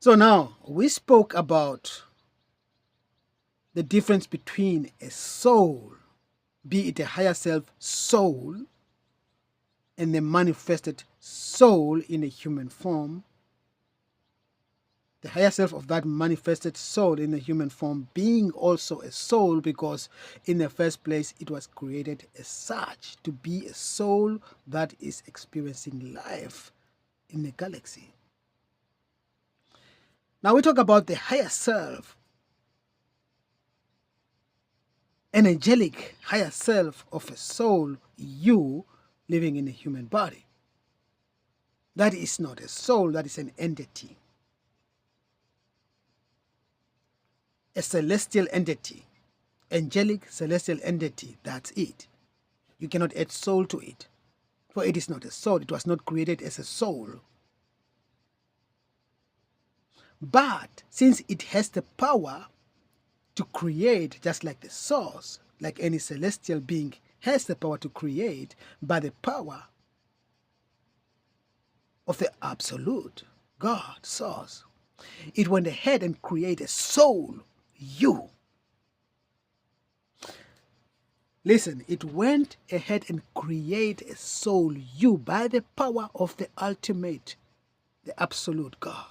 So now we spoke about the difference between a soul, be it a higher self soul, and the manifested soul in a human form. The higher self of that manifested soul in the human form being also a soul, because in the first place it was created as such, to be a soul that is experiencing life in the galaxy. Now we talk about the higher self, an angelic higher self of a soul, you living in a human body. That is not a soul, that is an entity. A celestial entity, angelic celestial entity, that's it. You cannot add soul to it, for it is not a soul. It was not created as a soul. But since it has the power to create, just like the source, like any celestial being has the power to create by the power of the absolute God, source, it went ahead and created a soul, you. Listen, it went ahead and created a soul, you, by the power of the ultimate, the absolute God.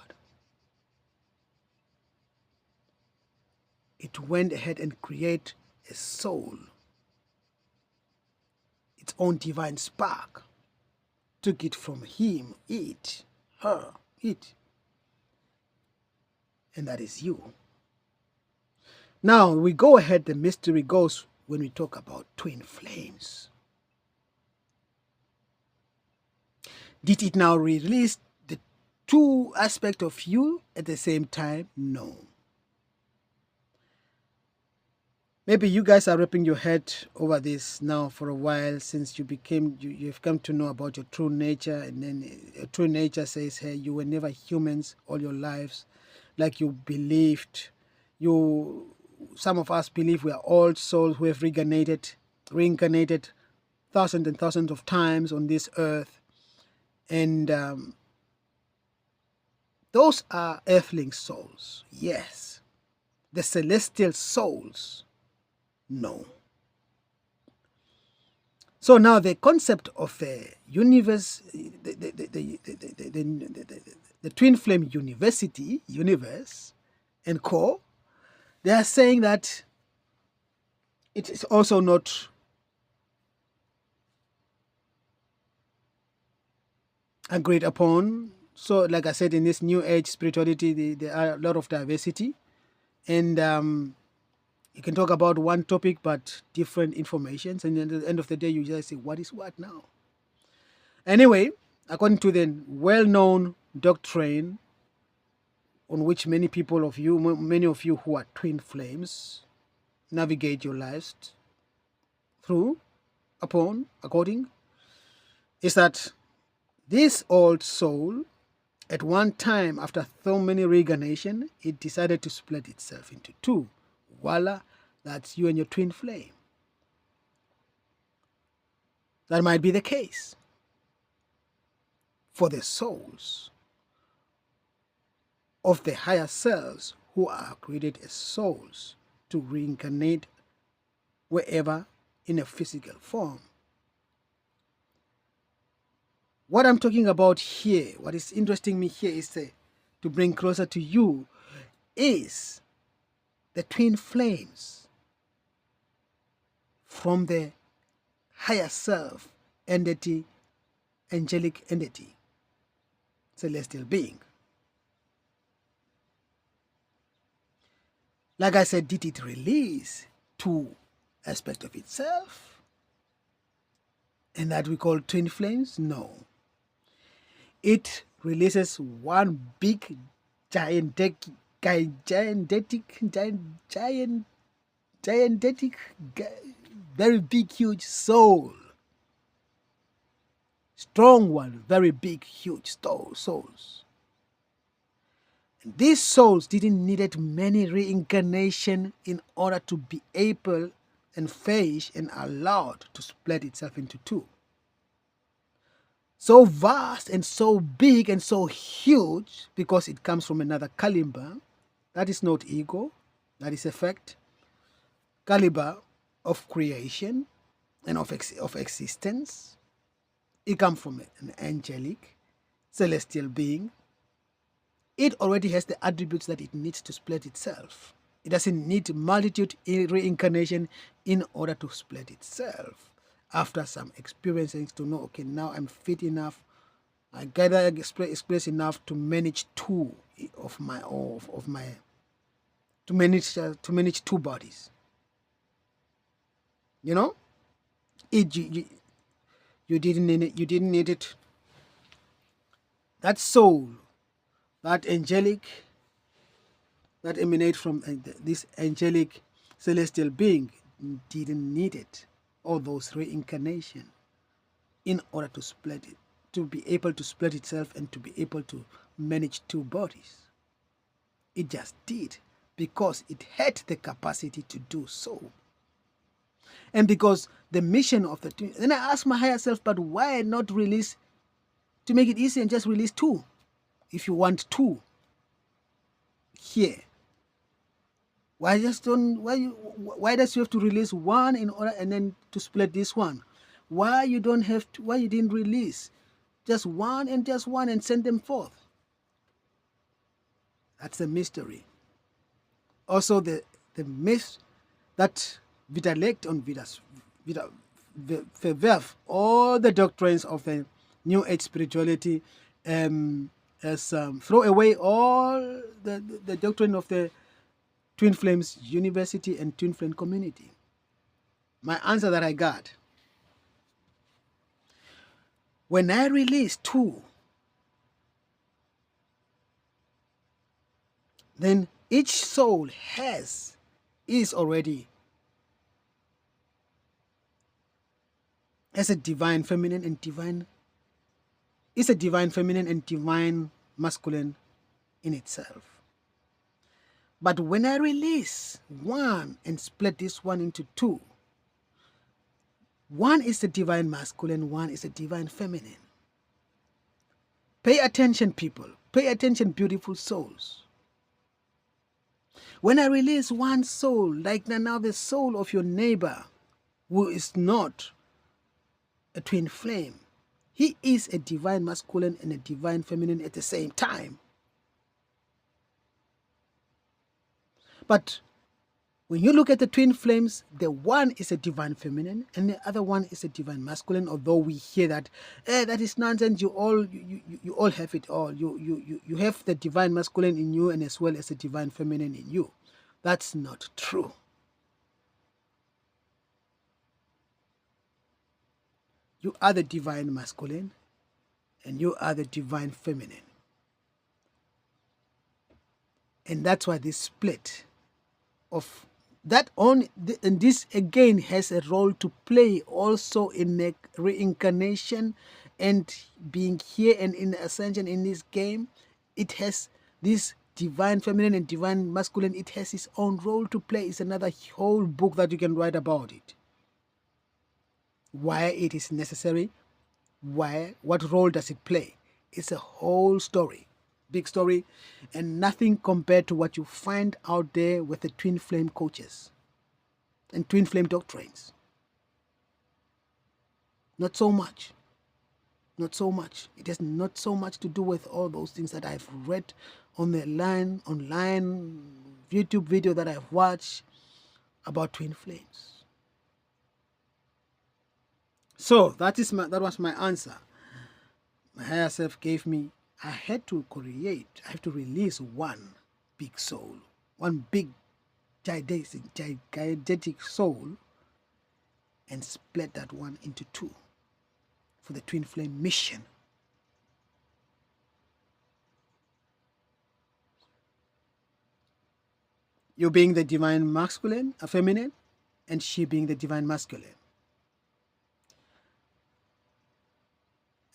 It went ahead and created a soul, its own divine spark, took it from him, it, her, it, and that is you. Now we go ahead, the mystery goes when we talk about twin flames. Did it now release the two aspects of you at the same time? No. Maybe you guys are wrapping your head over this now for a while, since you've come to know about your true nature, and then your true nature says, hey, you were never humans all your lives like you believed. Some of us believe we are all souls who have reincarnated thousands and thousands of times on this earth, and those are earthling souls, yes. The celestial souls, no. So now the concept of the universe, the twin flame universe and core, they are saying that it is also not agreed upon. So like I said, in this new age spirituality, there are a lot of diversity, and you can talk about one topic but different informations, and at the end of the day you just say what is what now. Anyway, according to the well-known doctrine on which many of you who are twin flames navigate your lives according, is that this old soul, at one time, after so many reincarnation, it decided to split itself into two. Voila, that's you and your twin flame. That might be the case for the souls of the higher selves who are created as souls to reincarnate wherever in a physical form. What I'm talking about here, what is interesting me here is to bring closer to you, is the twin flames from the higher self entity, angelic entity, celestial being. Like I said, did it release two aspects of itself, and that we call twin flames? No. It releases one big, gigantic, very big, huge soul. Strong one, very big, huge souls. And these souls didn't need many reincarnation in order to be able and face and allowed to split itself into two. so vast and so big and so huge because it comes from another caliber. That is not ego, that is effect, caliber of creation and of existence. It comes from an angelic, celestial being. It already has the attributes that it needs to split itself. It doesn't need multitude reincarnation in order to split itself. After some experiences to know, okay, now I'm fit enough, I gather experience enough to manage two of my to manage two bodies. You know, you didn't need it. You didn't need it. That soul, that angelic, that emanate from this angelic celestial being didn't need it, all those reincarnation, in order to split it, to be able to split itself and to be able to manage two bodies. It just did because it had the capacity to do so. And because the mission of the twin, then I asked my higher self, but why not release, to make it easy and just release two? If you want two here, why does you have to release one in order and then to split this one? Why you didn't release just one and send them forth? That's the mystery. Also the myth that widerlegt und verwerf all the doctrines of the New Age spirituality, throw away all the doctrine of the Twin Flames University and Twin Flame community. My answer that I got, when I release two, then each soul is already as a divine feminine and divine masculine in itself. But when I release one and split this one into two, one is the divine masculine, one is the divine feminine. Pay attention, people. Pay attention, beautiful souls. When I release one soul, like now the soul of your neighbor, who is not a twin flame, he is a divine masculine and a divine feminine at the same time. But when you look at the twin flames, the one is a divine feminine and the other one is a divine masculine. Although we hear that that is nonsense, you all have it all. You have the divine masculine in you and as well as the divine feminine in you. That's not true. You are the divine masculine and you are the divine feminine. And that's why this split of that and this again has a role to play also in the reincarnation and being here and in ascension in this game. It has this divine feminine and divine masculine. It has its own role to play. It's another whole book that you can write about it. Why it is necessary, what role does it play? It's a whole story, big story, and nothing compared to what you find out there with the twin flame coaches and twin flame doctrines. Not so much. Not so much. It has not so much to do with all those things that I've read on the online YouTube video that I've watched about twin flames. So that was my answer. My higher self gave me, I have to release one big soul, one big gigantic soul, and split that one into two for the twin flame mission. You being the divine masculine, a feminine, and she being the divine masculine.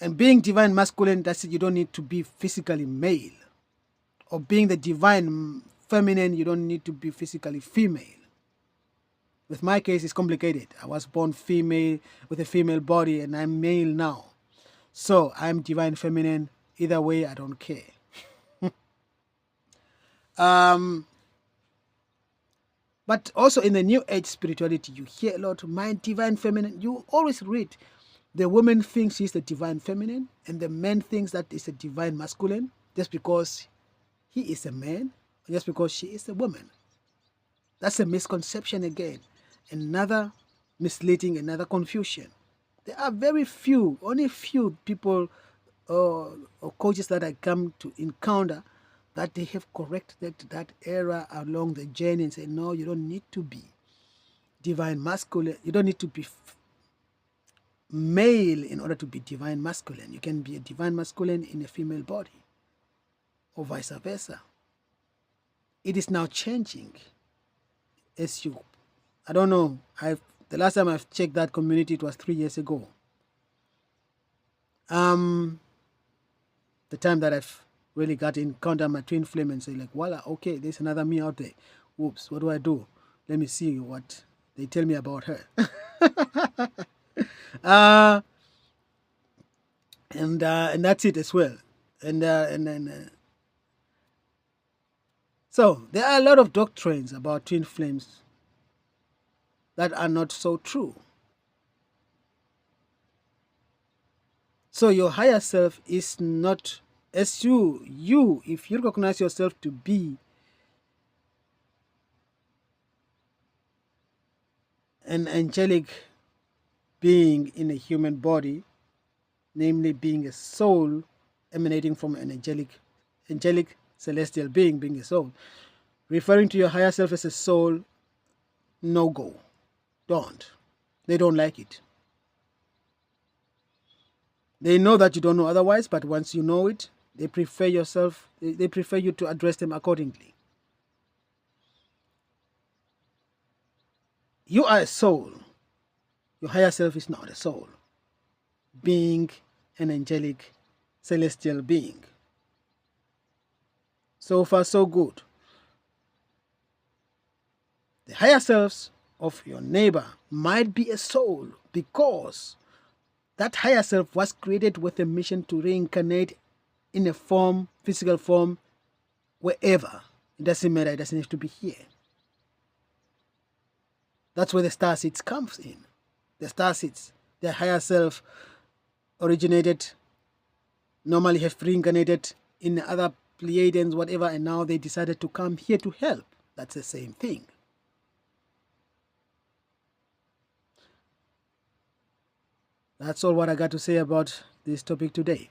And being divine masculine, that's it, you don't need to be physically male. Or being the divine feminine, you don't need to be physically female. With my case, it's complicated. I was born female with a female body and I'm male now. So I'm divine feminine. Either way, I don't care. But also in the New Age spirituality, you hear a lot, my divine feminine. You always read the woman thinks she's the divine feminine and the man thinks that is a divine masculine just because he is a man, or just because she is a woman. That's a misconception again. Another misleading, another confusion. There are very few, only few people or coaches that I come to encounter that they have corrected that error along the journey and say, no, you don't need to be divine masculine. You don't need to be male in order to be divine masculine. You can be a divine masculine in a female body or vice versa. It is now changing as you, I don't know, the last time I've checked that community, it was 3 years ago. The time that I've really got to encounter my twin flame and say like, voila, okay, there's another me out there. Whoops, what do I do? Let me see what they tell me about her. And that's it as well. So there are a lot of doctrines about twin flames that are not so true. So your higher self is not as you, if you recognize yourself to be an angelic being in a human body, namely being a soul emanating from an angelic celestial being a soul, referring to your higher self as a soul, no go. Don't. They don't like it. They know that you don't know otherwise, but once you know it, they prefer you to address them accordingly. You are a soul. Your higher self is not a soul. Being an angelic celestial being. So far, so good. The higher selves of your neighbor might be a soul because that higher self was created with a mission to reincarnate in a form, physical form, wherever. It doesn't matter, it doesn't have to be here. That's where the star seeds comes in. The star seeds, their higher self originated, normally have reincarnated in other Pleiadians, whatever, and now they decided to come here to help. That's the same thing. That's all what I got to say about this topic today.